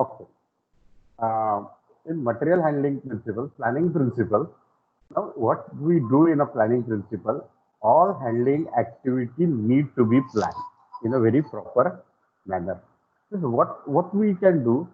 Okay. Uh, in material handling principle, planning principle, now what we do in a planning principle, all handling activity need to be planned in a very proper manner. This is what we can do,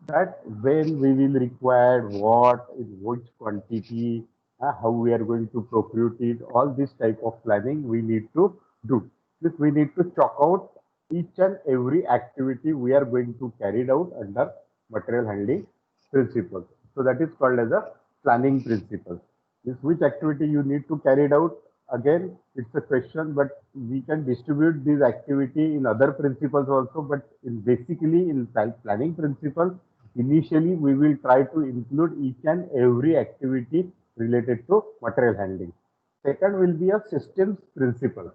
that when we will require what, in which quantity, how we are going to procure it, all this type of planning we need to do. This we need to chalk out each and every activity we are going to carry out under material handling principle. So that is called as a planning principle. This which activity you need to carry it out. Again, it's a question, but we can distribute this activity in other principles also. But in basically in planning principle, initially we will try to include each and every activity related to material handling. Second will be a systems principle.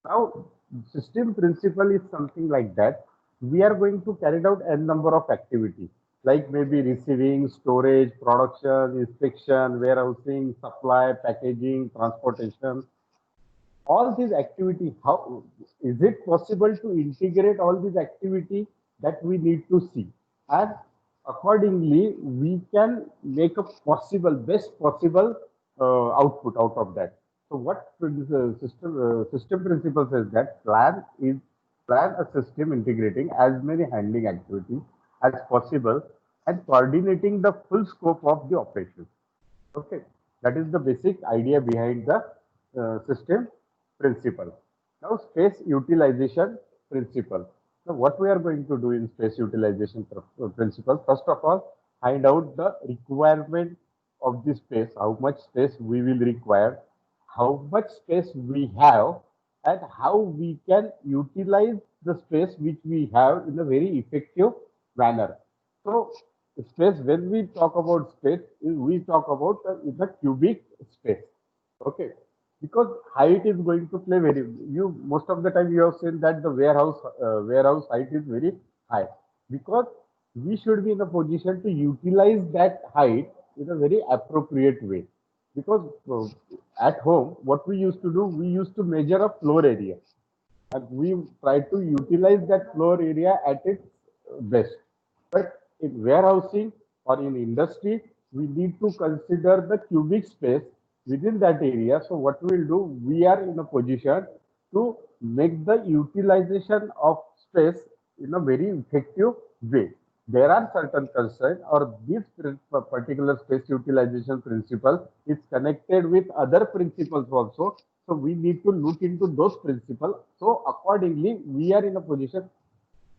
Now, system principle is something like that. We are going to carry out n number of activities, like maybe receiving, storage, production, inspection, warehousing, supply, packaging, transportation. All these activity, how is it possible to integrate all these activity, that we need to see, and accordingly we can make a possible best possible output out of that. So what system principle says, that plan a system integrating as many handling activities as possible and coordinating the full scope of the operation. Okay, that is the basic idea behind the system principle. Now, space utilization principle. So, what we are going to do in space utilization principle? First of all, find out the requirement of the space, how much space we will require, how much space we have, and how we can utilize the space which we have in a very effective manner. So, space, when we talk about space, we talk about the cubic space. Okay, because height is going to play very. You most of the time you have seen that the warehouse height is very high, because we should be in a position to utilize that height in a very appropriate way. Because at home, what we used to do, we used to measure a floor area, and we try to utilize that floor area at its best. But in warehousing or in industry, we need to consider the cubic space within that area. So what we'll do, we are in a position to make the utilization of space in a very effective way. There are certain constraints, or this particular space utilization principle is connected with other principles also. So we need to look into those principles. So accordingly, we are in a position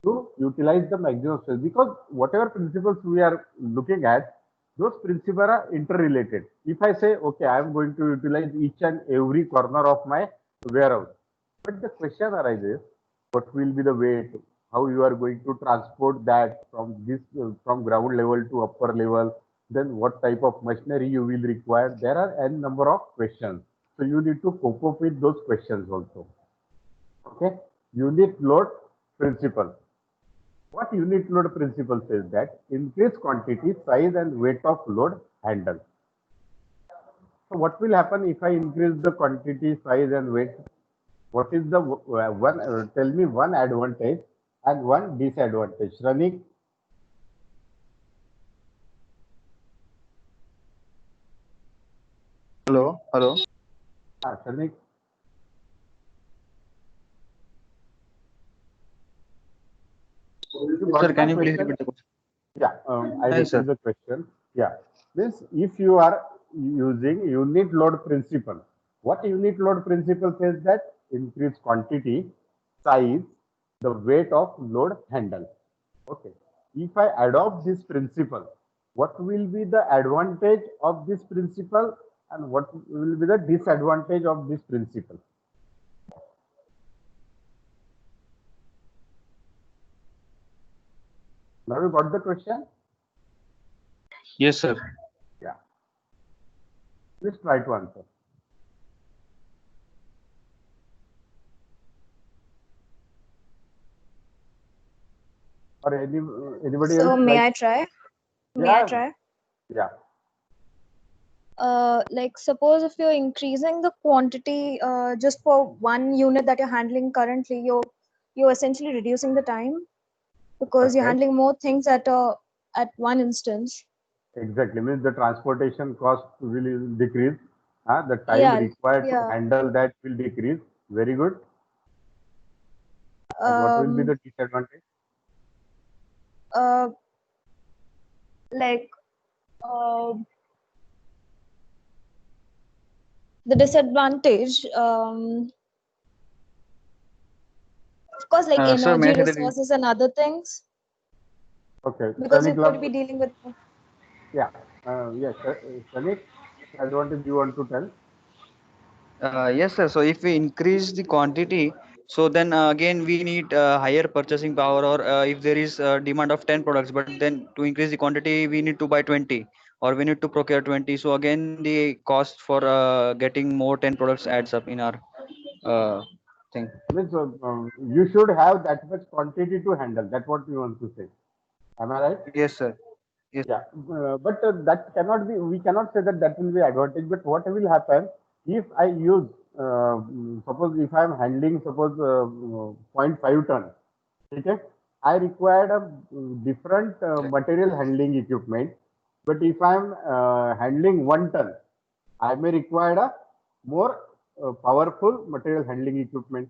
to utilize the maximum space, because whatever principles we are looking at, those principles are interrelated. If I say, okay, I am going to utilize each and every corner of my warehouse, but the question arises, what will be the weight, how you are going to transport that from this from ground level to upper level, then what type of machinery you will require. There are n number of questions, so you need to cope up with those questions also. Okay, unit load principle. What unit load principle says, that increase quantity, size and weight of load handled. So what will happen if I increase the quantity, size and weight? What is the one? Tell me one advantage and one disadvantage. Ranik, Hello, hello. Ranik, you Sir, got my can you please question? repeat the question? Yeah, I Hi, sir. repeat the question. Yeah, means if you are using unit load principle, what unit load principle says, that increase quantity, size, the weight of load handle. Okay. If I adopt this principle, what will be the advantage of this principle and what will be the disadvantage of this principle? Now you got the question? Yes, sir. Yeah. Please try to answer. Or anybody else So may like? I try? May I Yeah. try? Yeah. Like suppose if you're increasing the quantity just for one unit that you're handling currently, you're essentially reducing the time because you're Okay. handling more things at a at one instance. Exactly, means the transportation cost will decrease. The time Yeah, required to yeah. handle that will decrease. Very good. And what will be Um, the disadvantage? uh, like uh, the disadvantage, of course, like Sir, may energy I say that? resources and other things, Okay, because Sanik it would Lab, be dealing with. yeah, yes, Sanik, advantage you want to tell? Yes, sir. So if we increase the quantity, so then again we need higher purchasing power, or if there is demand of 10 products, but then to increase the quantity, we need to buy 20, or we need to procure 20. So again, the cost for getting more 10 products adds up in our uh, thing. Means you should have that much quantity to handle. That's what you want to say. Am I right? Yes, sir. Yes. Yeah, but that cannot be. We cannot say that that will be advantage. But what will happen if I use? Suppose if I am handling suppose zero point 0.5 ton. Okay, I required a different Correct. material handling equipment. But if I am handling 1 ton, I may require a more powerful material handling equipment.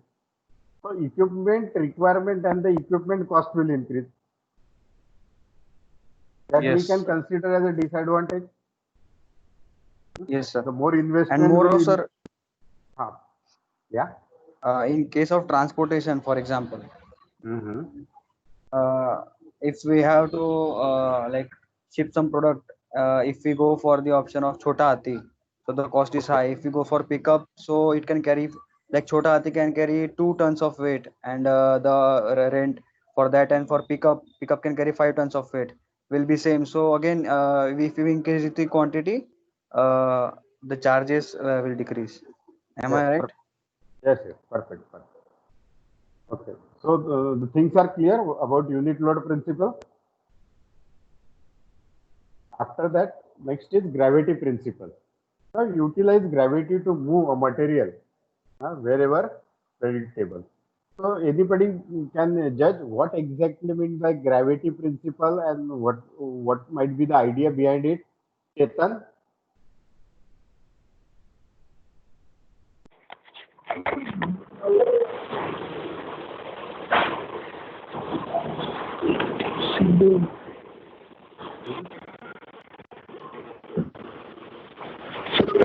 So equipment requirement and the equipment cost will increase. That we can Yes. consider as a disadvantage. Yes, sir. The more And investment will moreover, in. sir, Huh. Yeah. in case of transportation, for example, Mm-hmm. uh, if we have to like ship some product, if we go for the option of chota hati, so the cost is Okay. high. If we go for pickup, so it can carry, like chota hati can carry 2 tons of weight, and the rent for that, and for pickup can carry 5 tons of weight, will be same. So again, if we increase the quantity, uh, the charges will decrease. Am Yes. I right? Yes. Yes. Perfect. Perfect. Okay. So the things are clear about unit load principle. After that, next is gravity principle. Now utilize gravity to move a material wherever predictable. So anybody can judge what exactly means by gravity principle and what might be the idea behind it. Chetan,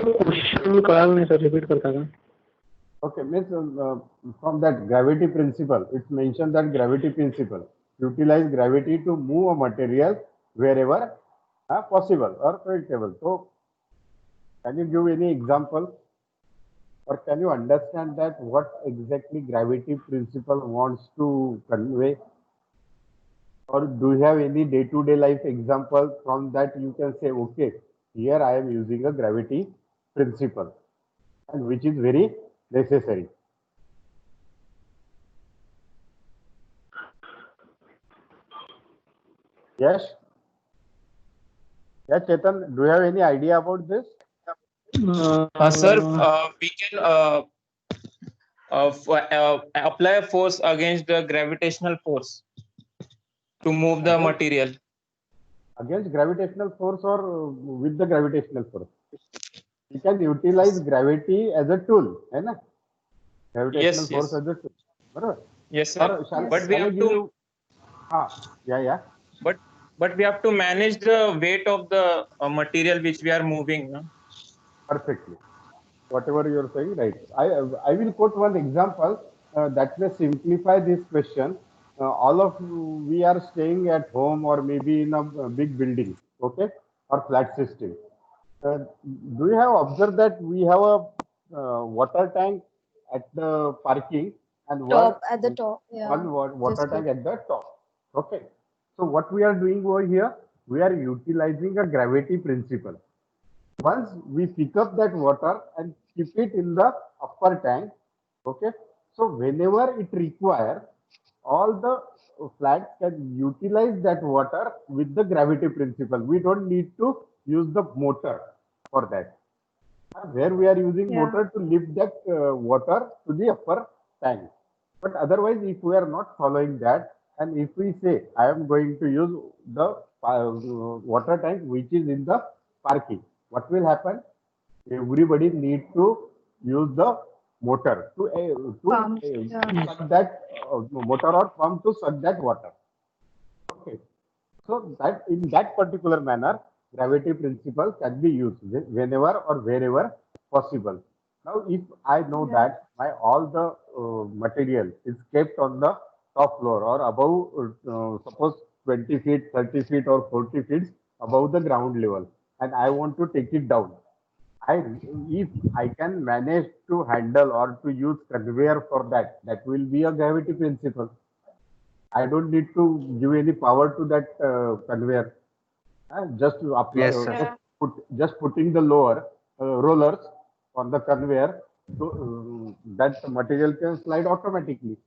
question कळालं नाही sir repeat करता का okay, means from that gravity principle, it's mentioned that gravity principle utilize gravity to move a material wherever possible or predictable. So, can you give any example, or can you understand that what exactly gravity principle wants to convey, or do you have any day-to-day life example from that you can say, okay, here I am using a gravity principle, and which is very necessary. Yes. Yeah, Chetan, do you have any idea about this? Sir Sir, we can apply a force against the gravitational force to move the Against, material. against gravitational force or with the gravitational force? We can utilize gravity as a tool, है ना? Gravitational Yes, force yes, as a tool. बरोबर? yes, sir. Or But we shall I Yes. have give to, you? Yeah. but we have to manage the weight of the material which we are moving. No? Perfectly. Whatever you are saying, right. I will quote one example that may simplify this question. All of we are staying at home or maybe in a big building, okay, or flat system. Do you have observed that we have a water tank at the parking and Top at the top. Yeah. water Just tank like at the top? Okay. So what we are doing over here, we are utilizing a gravity principle. Once we pick up that water and keep it in the upper tank, okay, so whenever it requires, all the flags can utilize that water with the gravity principle. We don't need to use the motor for that. Where we are using yeah. motor to lift that water to the upper tank. But otherwise, if we are not following that, and if we say I am going to use the water tank which is in the parking. What will happen? Everybody need to use the motor Pump, suck that motor or pump to suck that water. Okay. So that in that particular manner, gravity principle can be used whenever or wherever possible. Now, if I know Yeah. that my all the material is kept on the top floor or above, suppose 20 feet, 30 feet, or 40 feet above the ground level, and I want to take it down. I if I can manage to handle or to use conveyor for that, that will be a gravity principle. I don't need to give any power to that conveyor. Just to apply, Yes, sir. Yeah. just putting the lower rollers on the conveyor, so that material can slide automatically.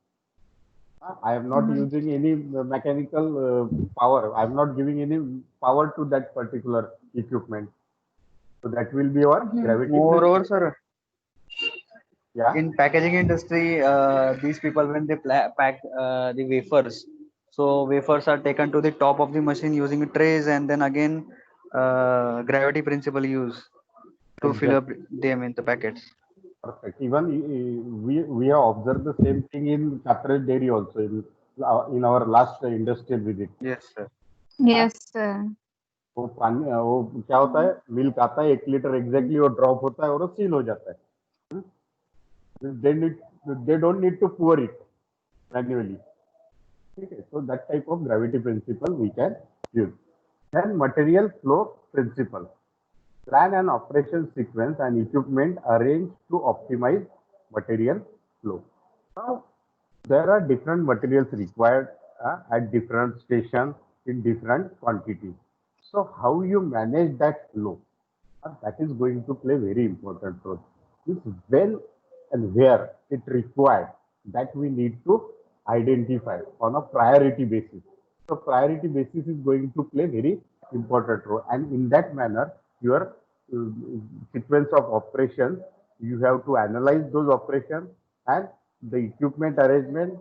I am not Mhm. using any mechanical power. I am not giving any power to that particular equipment. So that will be our Mhm. gravity Moreover, principle. sir, Yeah. in packaging industry, these people when they pack the wafers, so wafers are taken to the top of the machine using trays, and then again gravity principle use to fill up Exactly. them in the packets. Perfect. Even we have observed the same thing in Katrej Dairy also in our last industrial visit. Yes, sir. हाँ, Yes, sir. वो पानी वो क्या होता है, milk आता है 1 litre exactly, वो ड्रॉप होता है और वो सील हो जाता है. They need they don't need to pour it manually. ठीक है, so that type of gravity principle we can use. Then material flow principle. Plan an operation sequence and equipment arranged to optimize material flow. Now, there are different materials required at different stations in different quantities. So, how you manage that flow? That is going to play very important role. Means when and where it required, that we need to identify on a priority basis. So priority basis is going to play very important role, and in that manner, your uh, sequence of operations, you have to analyze those operations and the equipment arrangement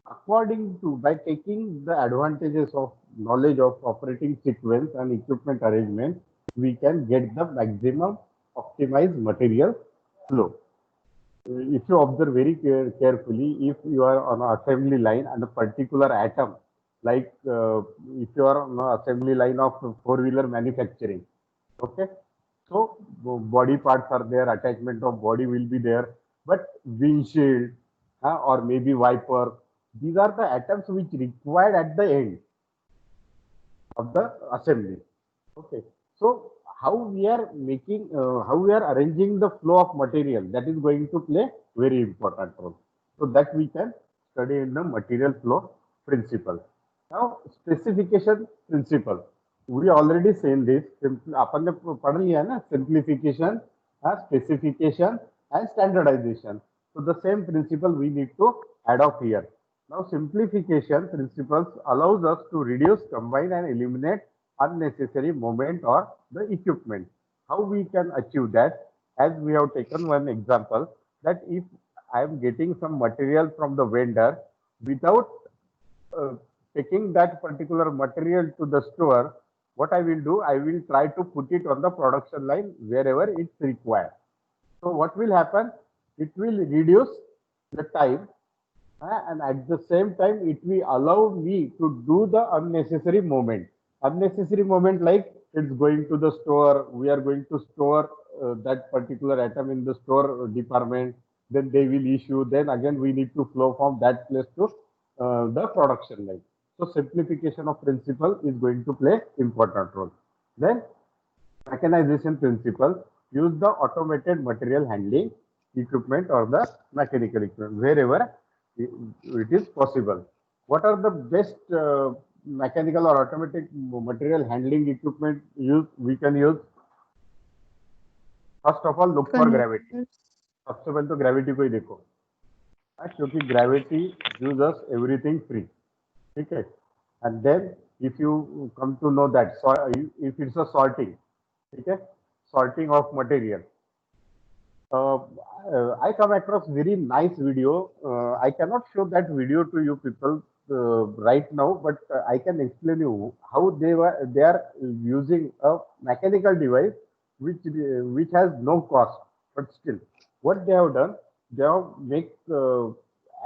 according to, by taking the advantages of knowledge of operating sequence and equipment arrangement, we can get the maximum optimized material flow. If you observe very carefully, if you are on an assembly line and a particular atom, like if you are on an assembly line of four-wheeler manufacturing, okay, so body parts are there, attachment of body will be there, but windshield or maybe wiper, these are the atoms which required at the end of the assembly. Okay, so how we are making, how we are arranging the flow of material, that is going to play very important role. So that we can study in the material flow principle. Now specification principle. We already seen this. अपन ने पढ़ लिया ना, simplification, specification and standardization. So the same principle we need to adopt here. Now, simplification principles allows us to reduce, combine, and eliminate unnecessary moment or the equipment. How we can achieve that? As we have taken one example, that if I am getting some material from the vendor without uh, taking that particular material to the store, what I will do, I will try to put it on the production line wherever it's required. So what will happen? It will reduce the time, and at the same time it will allow me to do the unnecessary movement. Unnecessary movement, like it's going to the store, we are going to store that particular atom in the store department, then they will issue, then again we need to flow from that place to the production line. So simplification of principle is going to play important role. Then mechanization principle, use the automated material handling equipment or the mechanical equipment wherever it is possible. What are the best mechanical or automatic material handling equipment we can use? First of all, look for gravity. Conveyors. सबसे पहले तो gravity को ही देखो, क्योंकि gravity gives us everything free. ठीक है, and then if you come to know that, so if it's a sorting, ठीक है, sorting of material, uh, I come across very nice video. I cannot show that video to you people right now, but I can explain you how they are using a mechanical device which has no cost, but still what they have done, they have make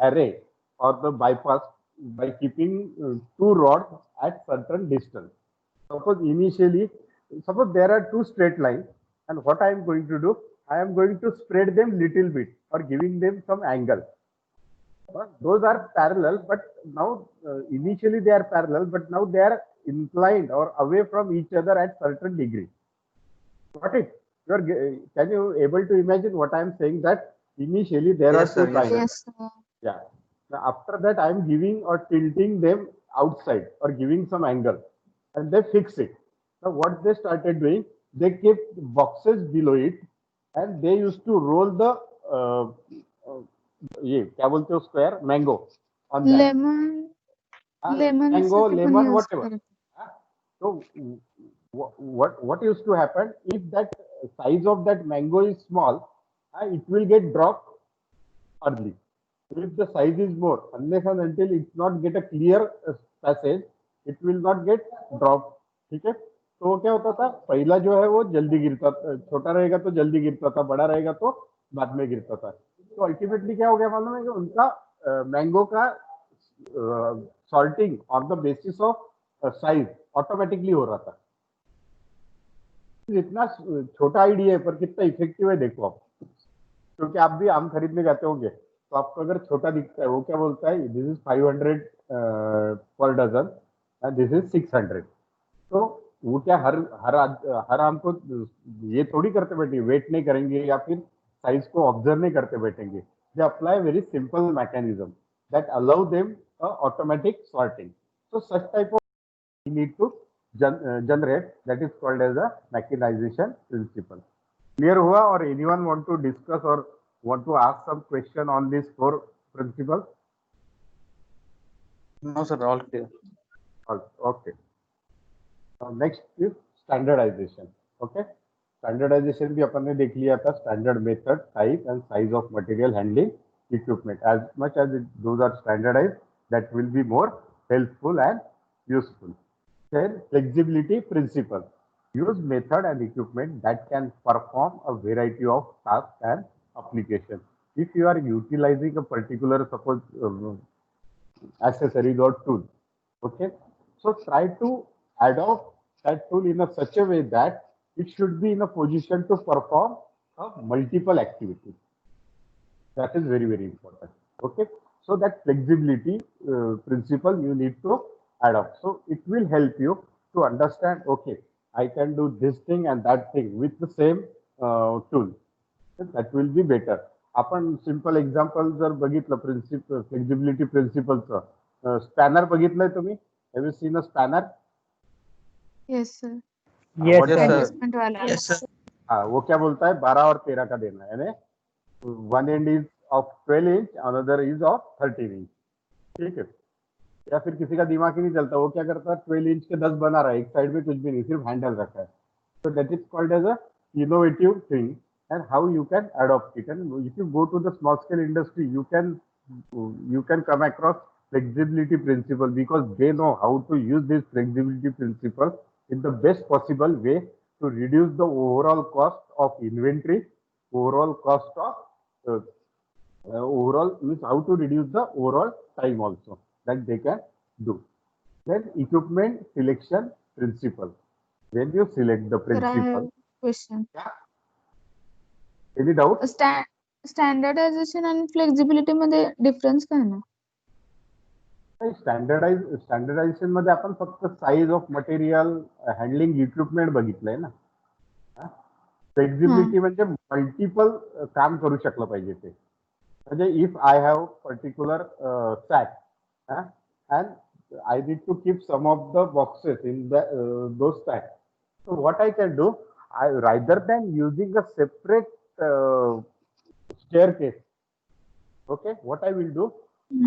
array or the bypass by keeping two rods at certain distance. Suppose initially, suppose there are two straight lines, and what I am going to do, I am going to spread them little bit or giving them some angle. Those are parallel, but now initially they are parallel, but now they are inclined or away from each other at certain degree. Got it? Can you able to imagine what I am saying? That initially there Yes, are sir. two Yes, sir. triangles. Yes. Yeah. Now after that, I am giving or tilting them outside or giving some angle, and they fix it. Now what they started doing, they kept boxes below it, and they used to roll the uh, ये क्या बोलते हो square mango on that lemon mango साठी पण lemon use whatever. करतात. So what used to happen if that size of that mango is small, it will get dropped early. If the size is more, unless and until it's not get a clear passage, it will not get dropped. ठीक है? तो वो क्या होता था, पहला जो है वो जल्दी गिरता, छोटा रहेगा तो जल्दी गिरता था, बड़ा रहेगा तो बाद में गिरता था. तो अल्टीमेटली क्या हो गया मालूम है कि उनका मैंगो का sorting on the basis of size automatically हो रहा था. इतना छोटा आइडिया है पर कितना इफेक्टिव है देखो आप. क्योंकि आप भी आम खरीदने जाते होंगे तो आपको अगर छोटा दिखता है, वो क्या बोलता है, दिस इज 500 पर डजन एंड दिस इज 600. तो वो क्या हर आम को ये थोड़ी करते बैठेंगे, वेट नहीं करेंगे या फिर साइज को ऑब्जर्व नहीं करते बैठेंगे. They apply very simple mechanism that allow them automatic sorting. So such type of we need to generate, that is called as a mechanization principle. Clear हुआ? Or anyone want to discuss or want to ask some question on these four principles? No, sir. All clear. Okay. Now next is standardization. Okay. Standardization भी अपन ने देख लिया था. Standard method, type and size of material handling equipment. As much as those are standardized, that will be more helpful and useful. Then flexibility principle. Use method and equipment that can perform a variety of tasks and applications. If you are utilizing a particular, suppose accessories or tool, okay, so try to adopt that tool in such a way that it should be in a position to perform multiple activities. That is very, very important. Okay, so that flexibility principle you need to adopt. So it will help you to understand, okay, I can do this thing and that thing with the same tool. That will be better. आपण simple example जर बघितलं principal flexibility प्रिन्सिपलचं, spanner बघितलंय तुम्ही? Have you seen a spanner? Yes sir. Yes, Yes, sir. sir. Adjustment वाला. Yes, sir. हाँ, वो क्या बोलता है, 12 और 13 का देना है. One and is of 12 inch, another is of 13 inch. ठीक है? या फिर किसी का दिमाग ही नहीं चलता, वो क्या करता है, 12 इंच के 10 बना रहा है, एक साइड में कुछ भी नहीं, सिर्फ हैंडल रखा है. So that is called as a innovative thing, and how you can adopt it. And if you go to the small scale industry, you can come across flexibility principle, because they know how to use this flexibility principle in the best possible way to reduce the overall cost of inventory, overall cost of overall means how to reduce the overall time also that they can do. Then equipment selection principle. When you select the सर आय principle, question. any doubt? Standardization आणि flexibility मध्ये difference काय ना? Standardization मध्ये आपण फक्त size of material, handling equipment बघितलंय ना. फ्लेक्झिबिलिटी म्हणजे मल्टिपल काम करू शकलं पाहिजे ते. म्हणजे if I have particular sack and I need to keep some of the boxes in those stacks. So what I can do, rather than using a separate staircase, okay, what I will do,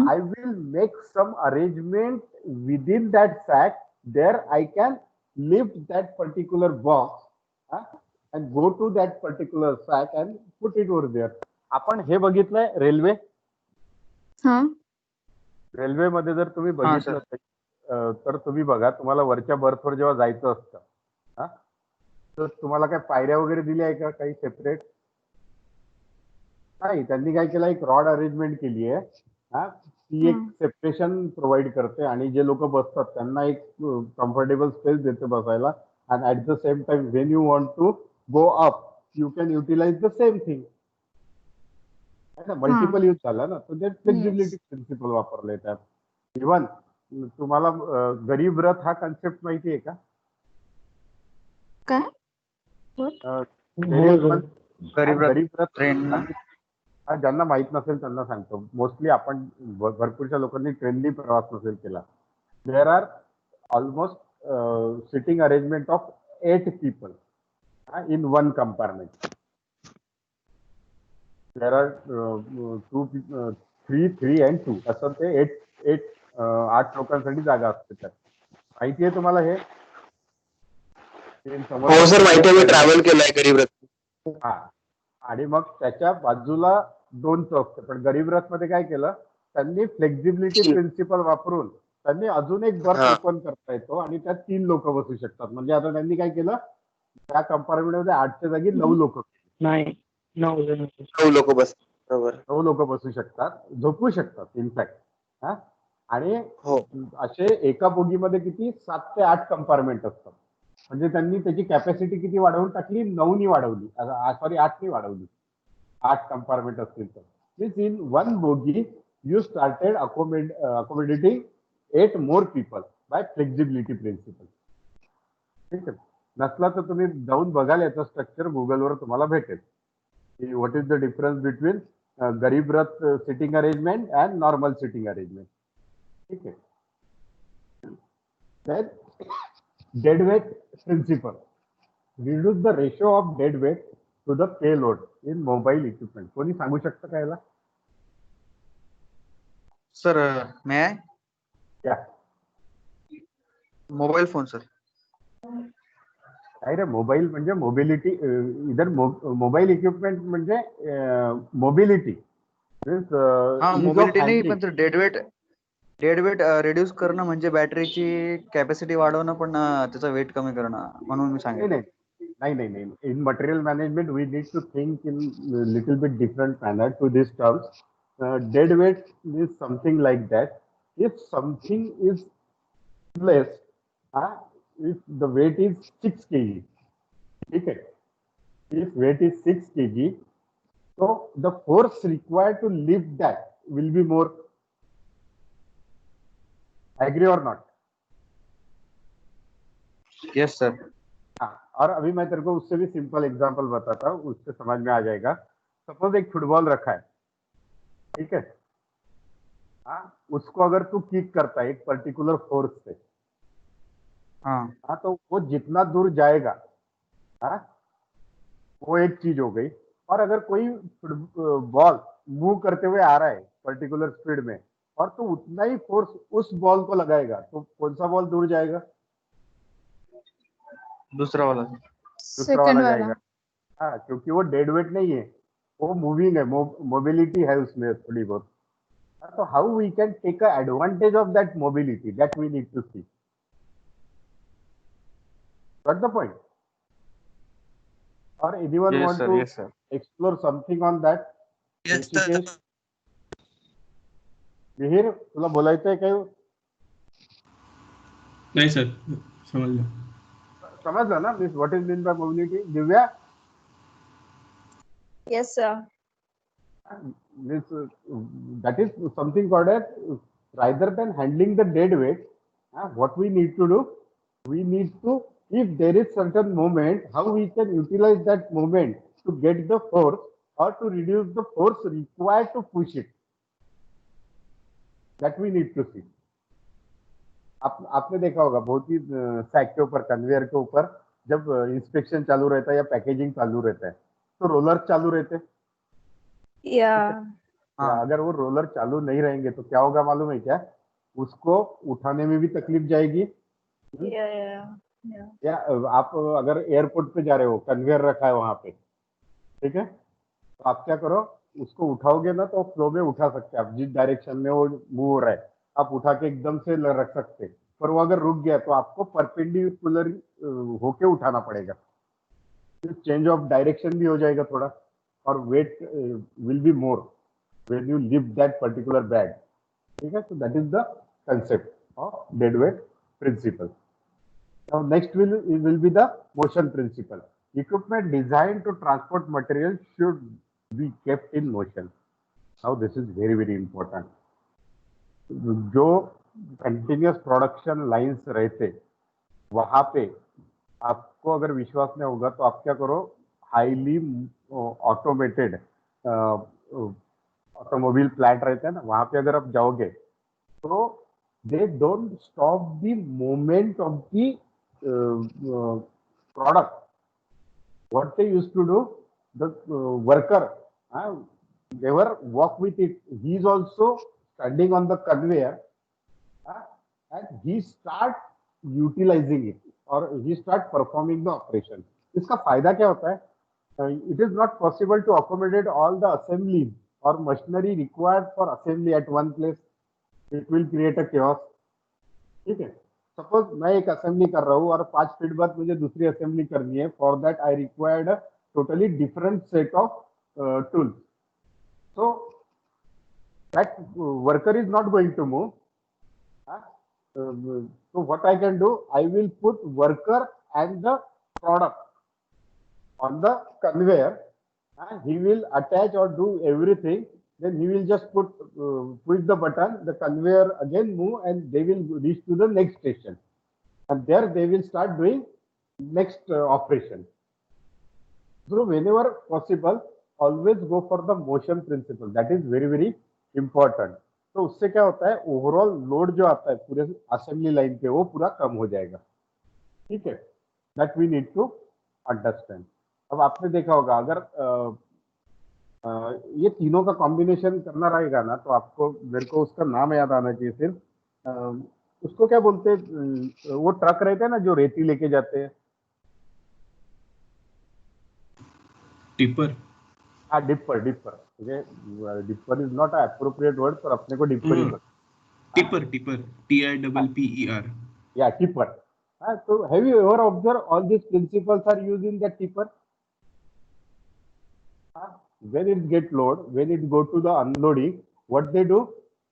I will make some arrangement within that sack. There I can lift that particular box and go to that particular sack and put it over there. आपण हे बघितलंय railway. हां. रेल्वेमध्ये जर तुम्ही हा sir. बघितलं तर तुम्ही बघा, तुम्हाला वरच्या बर्थवर जेव्हा जायचं असतं, हा, तर तुम्हाला काय पायऱ्या वगैरे दिल्या आहे का काही सेपरेट? नाही, त्यांनी काय केलं, एक रॉड अरेंजमेंट केली आहे. हा, ती एक हं. सेपरेशन प्रोव्हाइड करते आणि जे लोक बसतात त्यांना एक कम्फर्टेबल स्पेस देते बसायला. आणि at the same time when you want to go up you can utilize the same thing. Multiple use झाला ना, तर ते फ्लेक्झिबिलिटी प्रिन्सिपल वापरले त्यात. इव्हन तुम्हाला गरीब रथ हा कन्सेप्ट माहिती आहे का? काय? there is one- गरीब रथ गरीब रथ ट्रेन ना? हा, ज्यांना माहित नसेल त्यांना सांगतो. मोस्टली आपण भरपूरशा लोकांनी ट्रेननी प्रवास नसेल केला. There are almost sitting arrangement of 8 people in one compartment. There are 3 and 2 असं ते 8 लोकांसाठी जागा असते त्यात. माहिती आहे तुम्हाला हे? हो सर, माहिती आहे, मी ट्रॅव्हल केलाय गरीब रथ. हा, आणि मग त्याच्या बाजूला 2 चौक. पण गरीब रथ मध्ये काय केलं त्यांनी, फ्लेक्झिबिलिटी प्रिन्सिपल वापरून त्यांनी अजून एक बर्थ हा. ओपन करता येतो आणि त्यात 3 लोक बसू शकतात. म्हणजे आता त्यांनी काय केलं, त्या कंपार्टमेंट मध्ये 8च्या जागी 9 लोक, नाही, 9 लोक बस. बरोबर. 9 लोक बसू शकतात, झोपू शकतात इनफॅक्ट. हा, आणि हो. असे एका बोगीमध्ये किती 7 ते 8 कंपार्टमेंट असतात. म्हणजे त्यांनी त्याची कॅपॅसिटी किती वाढवून टाकली, 9नी वाढवली, सॉरी 8नी वाढवली. 8 कंपार्टमेंट असतील तर means in one bogie you started accommodating 8 more people by flexibility principle. ठीक आहे. नसला तर तुम्ही जाऊन बघाल, याचं स्ट्रक्चर गुगलवर तुम्हाला भेटेल. What is the difference between गरीब रथ sitting arrangement and normal sitting arrangement. ठीक आहे. Then dead weight principle. Reduce the ratio of dead weight to the payload in mobile equipment. कोणी सांगू शकतं का याला? सर मे आय? क्या? Mobile phone sir. काय रे, मोबाईल म्हणजे मोबिलिटी. इधर मोबाईल इक्विपमेंट म्हणजे मोबिलिटी. हा, मोबिलिटी नाही, पण डेड वेट रिड्यूस करणं म्हणजे बॅटरीची कॅपॅसिटी वाढवणं, पण त्याचा वेट कमी करणं, म्हणून मी सांगितलं. नाही. In material management we need to think in little bit different manner to this terms. Dead weight is something like that. If something is placed, if the weight is 6 kg, okay, if weight is 6 kg, so the force required to lift that will be more. Agree or not? Yes sir. हाँ, और अभी मैं तेरे को उससे भी simple example बताता हूँ, उससे समझ में आ जाएगा. सपोज एक फुटबॉल रखा है, ठीक है. हाँ, उसको अगर तू किक करता है एक पर्टिकुलर फोर्स से, हाँ, तो वो जितना दूर जाएगा, हाँ, वो एक चीज हो गई. और अगर कोई बॉल मूव करते हुए आ रहा है पर्टिकुलर स्पीड में, और तो उतना ही फोर्स उस बॉल को लगाएगा, तो कौन सा बॉल दूर जाएगा? दूसरा वाला. दूसरा वाला सेकंड वाला. जाएगा. हाँ, क्योंकि वो डेड वेट नहीं है, वो मूविंग है, मोबिलिटी है उसमें थोड़ी बहुत. So how we can take a advantage of that mobility, that we need to see. Got the point? Or anyone Yes, want sir. to Yes, sir. explore something on that? Yes, sir. Rishikesh, Mihir, तुला बोलायचंय काय? नाही sir, समजलं. समजलं ना? Means what is meant by mobility? Divya? Yes, sir. Means that is something called as, rather than handling the dead weight, what we need to do, we need to, if there is certain moment, how we can utilize that moment to get the force or to reduce the force required to push it. That we need to see. आपने देखा होगा बहुत ही sac के ऊपर, conveyor के ऊपर जब inspection चालू रहता है या पैकेजिंग चालू रहता है, तो रोलर चालू रहते हैं. Yeah. अगर वो रोलर चालू नहीं रहेंगे तो क्या होगा मालूम है क्या? उसको उठाने में भी तकलीफ जाएगी. Yeah. या आप अगर एयरपोर्ट पे जा रहे हो, कन्वेयर रखा है वहां पे, ठीक है, तो आप क्या करो, उसको उठाओगे ना तो फ्लो में उठा सकते हैं आप, जिस डायरेक्शन में वो मूव हो रहा है. आप उठा के एकदम से रख सकते, पर वो अगर रुक गया तो आपको परपेंडिकुलर होके उठाना पड़ेगा, चेंज ऑफ डायरेक्शन भी हो जाएगा थोड़ा, और weight will be more when you lift that particular bag. ठीक है, so that is the concept of deadweight principle. Now next will be the motion principle. Equipment designed to transport material should be kept in motion. Now this is very important. जो continuous production lines रहते वहां पे आपको अगर विश्वास नहीं होगा तो आप क्या करो, हाईली ऑटोमेटेड ऑटोमोबाइल प्लांट रहते हैं ना, वहां पे अगर आप जाओगे तो they don't stop the movement of the product. What they used to do, the worker, never walk with it. He is also standing on the conveyor, and he start utilizing it or he start performing the operation. इसका फायदा क्या होता है? It is not possible to accommodate all the assemblies or machinery required for assembly at one place. It will create a chaos. ठीक है, suppose मैं एक assembly कर रहा हूँ और 5 फीट बाद मुझे दूसरी असेंबली करनी है, for that I required totally different set of tools, so that worker is not going to move. So what I can do, I will put worker and the product on the conveyor, and he will attach or do everything. Then he will just push the button, the conveyor again move, and they will reach to the next station, and there they will start doing next operation. So whenever possible, always go for the motion principle. That is very important. तो उससे क्या होता है, overall load जो आता है पूरे assembly line पे वो पूरा कम हो जाएगा. ठीक है, that we need to understand. अब आपने देखा होगा अगर ये तीनों का कॉम्बिनेशन करना रहेगा ना, तो आपको, मेरे को उसका नाम याद आना चाहिए सिर्फ, उसको क्या बोलते हैं, वो ट्रक रहते हैं ना जो रेती लेके जाते हैं, टिपर. हाँ dipper. Dipper is not appropriate word, पर अपने को डिपर ही टिपर TIPPER. या टिपर. तो have you ever observe all this principles are used in the tipper? When it get load, when it go to the unloading, what they do,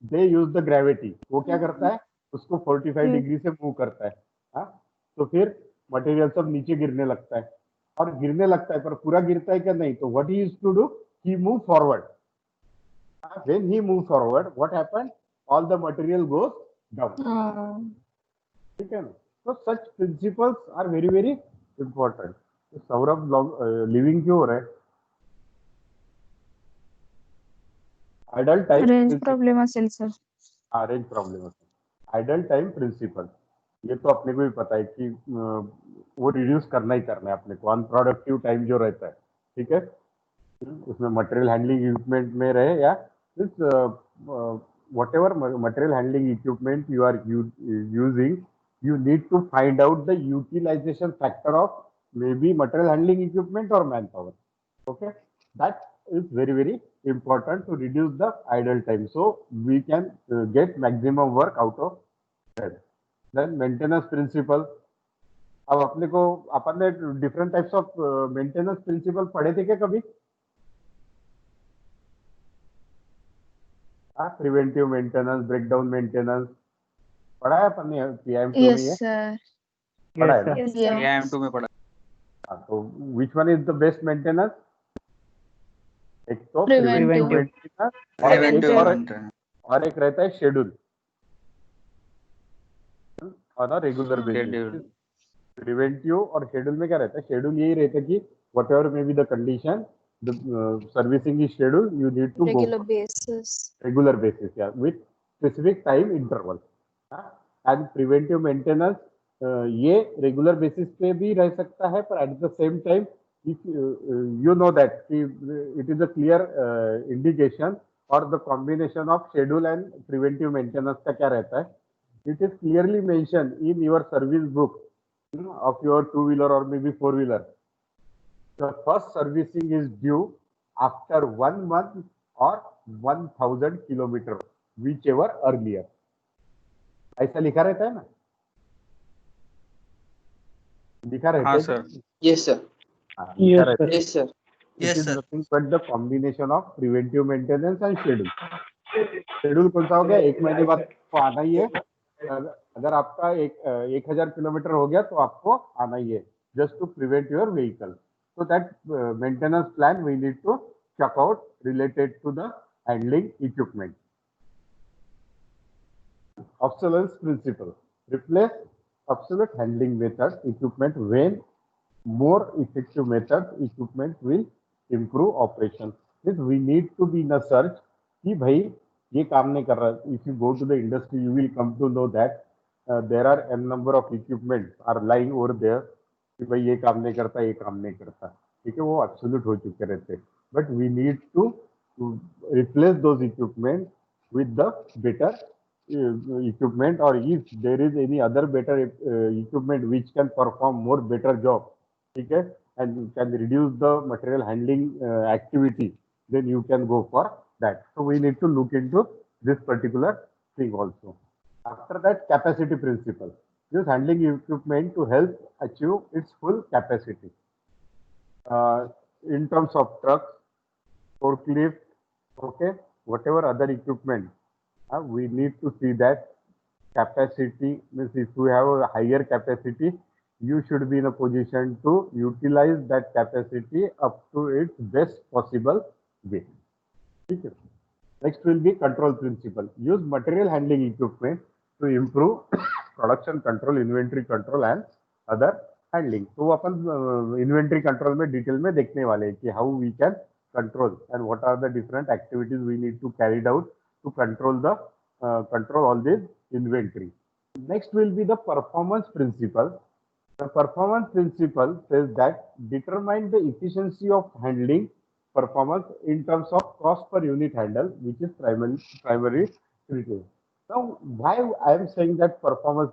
they use the gravity. वो क्या करता है, उसको 45 degree से move करता है. तो फिर मटेरियल सब नीचे गिरने लगता है, और गिरने लगता है पर पूरा गिरता है क्या? नहीं. तो what he used to do, he move forward. When he move forward, what happened? All the material goes down. ठीक है ना? So such principles are very important. तो सौरभ लिविंग क्यों हो रहा है? आइडल टाइम रेंज प्रॉब्लेम असेल सर. रेंज प्रॉब्लम असेल. आइडल टाइम प्रिंसिपल, ये तो अपने को भी पता है कि वो रिड्यूस करना ही करना है अपने को. अनप्रोडक्टिव टाइम जो रहता है, ठीक है, उसमें मटेरियल हैंडलिंग इक्विपमेंट में रहे या whatever material handling equipment you are using, you need to find out the utilization factor of maybe material handling equipment or manpower. Okay, that is very important to reduce the idle time, so we can get maximum work out of that. Then maintenance principle. अब अपने को, अपन ने different types of maintenance principle पढ़े थे क्या कभी? Preventive maintenance, breakdown maintenance पढ़ा है अपन ने? PM2 में यस सर. पढ़ा है ना? PM2 में पढ़ा. तो which one is the best maintenance? एक तो Preventive. प्रिवेंटिव और एक रहता है शेड्यूल और ना रेगुलर बेसिस. प्रिवेंटिव और शेड्यूल में क्या रहता है? शेड्यूल यही रहता है कि what ever may be the condition, the servicing is scheduled, you need to Regular go basis. regular basis, yeah, with specific time interval. And preventive maintenance ये regular basis पे भी रह सकता है, पर at the same time if you know that it is a clear indication or the combination of schedule and preventive maintenance का क्या रहता है, it is clearly mentioned in your service book of your 2-wheeler or maybe 4-wheeler. The first servicing is due after 1 month or 1000 kilometers, whichever earlier. ऐसा लिखा रहता है ना, लिखा रहता हाँ है सर. क्या? Yes, sir. हाँ, लिखा Yes, रहता sir. है. Yes, sir. It Yes is sir. nothing but the combination of preventive maintenance and schedule. Schedule कौन सा हो गया, 1 महीने बाद तो आना ही है. अगर आपका 1000 किलोमीटर हो गया तो आपको आना ही है, just to prevent your vehicle. So that maintenance plan we need to check out related to the handling equipment. Obsolescence principle: replace obsolete handling method equipment when more effective methods equipment will improve operation. Means we need to be in a search कि भाई ये काम नहीं कर रहा. If you go to the industry, you will come to know that there are n number of equipment are lying over there कि भाई ये काम नहीं करता, ये काम नहीं करता. ठीक है, वो absolute हो चुके रहते. But we need to replace those equipment with the better equipment, or if there is any other better equipment which can perform more better job, okay, and can reduce the material handling activity, then you can go for that. So we need to look into this particular thing also. After that, capacity principle: use handling equipment to help achieve its full capacity. In terms of trucks, forklift, okay, whatever other equipment, we need to see that capacity. Means if you have a higher capacity, you should be in a position to utilize that capacity up to its best possible way. Okay. Next will be control principle: use material handling equipment to improve production control, inventory control and other handling. तो अपन inventory control में detail में देखने वाले हैं कि how we can control and what are the different activities we need to carry out to control the control all this inventory. Next will be the performance principle. The performance principle says that determine the efficiency of handling performance in terms of cost per unit handle, which is primary criteria. Now, why I am saying that performance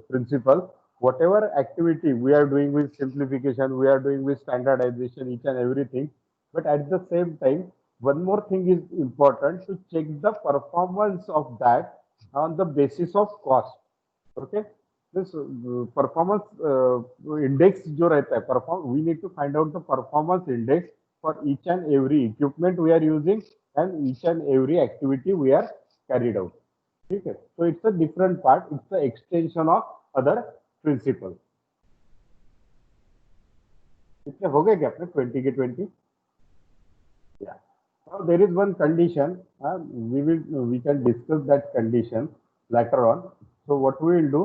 principle? Whatever activity we are doing with simplification, we are doing with standardization, each and everything. But at the same time, one more thing is important to check the performance of that on the basis of cost. Okay. This performance index जो रहता है, we need to find out the performance index for each and every equipment we are using and each and every activity we are carried out. ठीक है, so it's a different part, it's the extension of other principle. इतने हो गए क्या अपने 20 के 20? Yeah. Now there is one condition. We can discuss that condition later on. So what we will do?